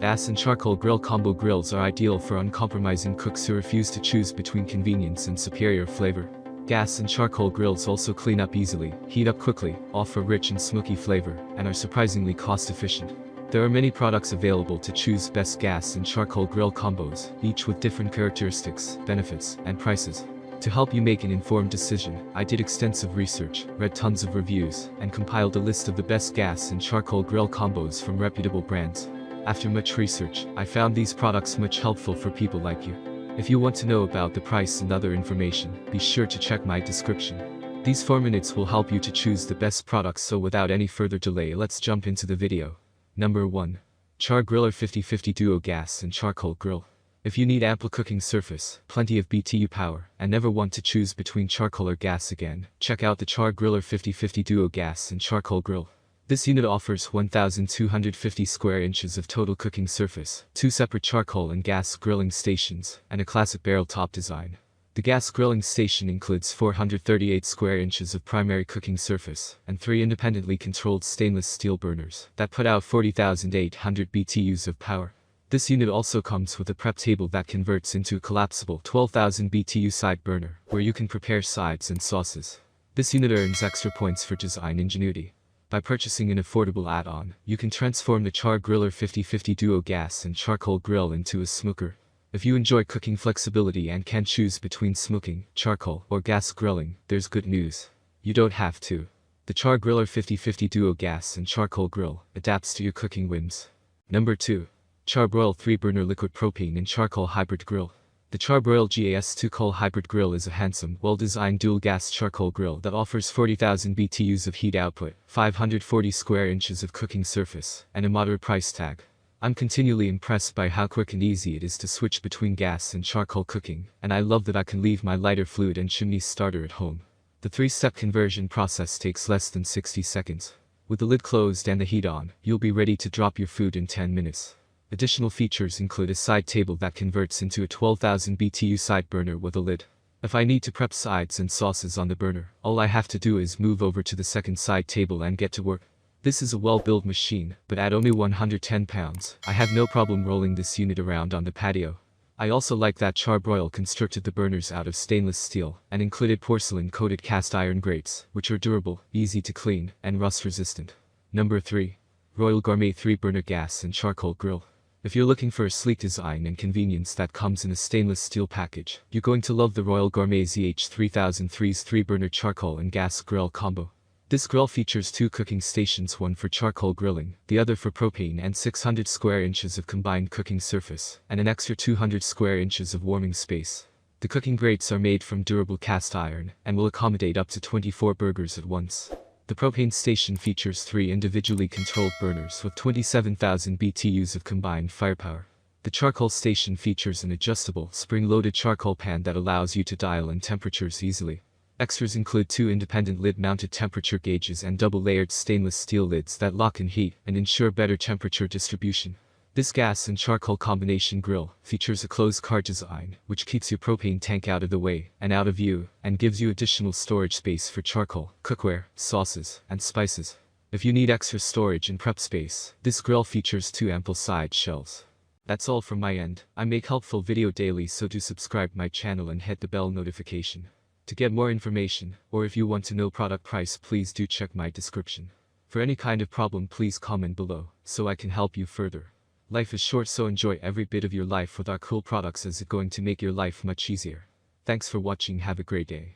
Gas and charcoal grill combo grills are ideal for uncompromising cooks who refuse to choose between convenience and superior flavor. Gas and charcoal grills also clean up easily, heat up quickly, offer rich and smoky flavor, and are surprisingly cost-efficient. There are many products available to choose best gas and charcoal grill combos, each with different characteristics, benefits, and prices. To help you make an informed decision, I did extensive research, read tons of reviews, and compiled a list of the best gas and charcoal grill combos from reputable brands. After much research, I found these products much helpful for people like you. If you want to know about the price and other information, be sure to check my description. These 4 minutes will help you to choose the best products, so without any further delay, let's jump into the video. Number 1. Char Griller 50/50 Duo Gas and Charcoal Grill. If you need ample cooking surface, plenty of BTU power, and never want to choose between charcoal or gas again, check out the Char Griller 50/50 Duo Gas and Charcoal Grill. This unit offers 1,250 square inches of total cooking surface, 2 separate charcoal and gas grilling stations, and a classic barrel top design. The gas grilling station includes 438 square inches of primary cooking surface, and 3 independently controlled stainless steel burners that put out 40,800 BTUs of power. This unit also comes with a prep table that converts into a collapsible 12,000 BTU side burner, where you can prepare sides and sauces. This unit earns extra points for design ingenuity. By purchasing an affordable add-on, you can transform the Char Griller 50/50 Duo Gas and Charcoal Grill into a smoker. If you enjoy cooking flexibility and can't choose between smoking, charcoal, or gas grilling, there's good news. You don't have to. The Char Griller 50/50 Duo Gas and Charcoal Grill adapts to your cooking whims. Number 2. CharBroil 3-burner liquid propane and charcoal hybrid grill. The CharBroil GAS2 coal hybrid grill is a handsome, well-designed dual-gas charcoal grill that offers 40,000 BTUs of heat output, 540 square inches of cooking surface, and a moderate price tag. I'm continually impressed by how quick and easy it is to switch between gas and charcoal cooking, and I love that I can leave my lighter fluid and chimney starter at home. The 3-step conversion process takes less than 60 seconds. With the lid closed and the heat on, you'll be ready to drop your food in 10 minutes. Additional features include a side table that converts into a 12,000 BTU side burner with a lid. If I need to prep sides and sauces on the burner, all I have to do is move over to the second side table and get to work. This is a well-built machine, but at only 110 pounds, I have no problem rolling this unit around on the patio. I also like that CharBroil constructed the burners out of stainless steel and included porcelain-coated cast iron grates, which are durable, easy to clean, and rust-resistant. Number 3. Royal Gourmet 3-burner gas and charcoal grill. If you're looking for a sleek design and convenience that comes in a stainless steel package, you're going to love the Royal Gourmet ZH3003's 3-burner charcoal and gas grill combo. This grill features 2 cooking stations, one for charcoal grilling, the other for propane, and 600 square inches of combined cooking surface, and an extra 200 square inches of warming space. The cooking grates are made from durable cast iron, and will accommodate up to 24 burgers at once. The propane station features 3 individually controlled burners with 27,000 BTUs of combined firepower. The charcoal station features an adjustable, spring-loaded charcoal pan that allows you to dial in temperatures easily. Extras include 2 independent lid-mounted temperature gauges and double-layered stainless steel lids that lock in heat and ensure better temperature distribution. This gas and charcoal combination grill features a closed car design, which keeps your propane tank out of the way and out of view, and gives you additional storage space for charcoal, cookware, sauces, and spices. If you need extra storage and prep space, this grill features 2 ample side shelves. That's all from my end. I make helpful video daily, so do subscribe my channel and hit the bell notification. To get more information, or if you want to know product price, please do check my description. For any kind of problem, please comment below, so I can help you further. Life is short, so enjoy every bit of your life with our cool products, as it's going to make your life much easier. Thanks for watching. Have a great day.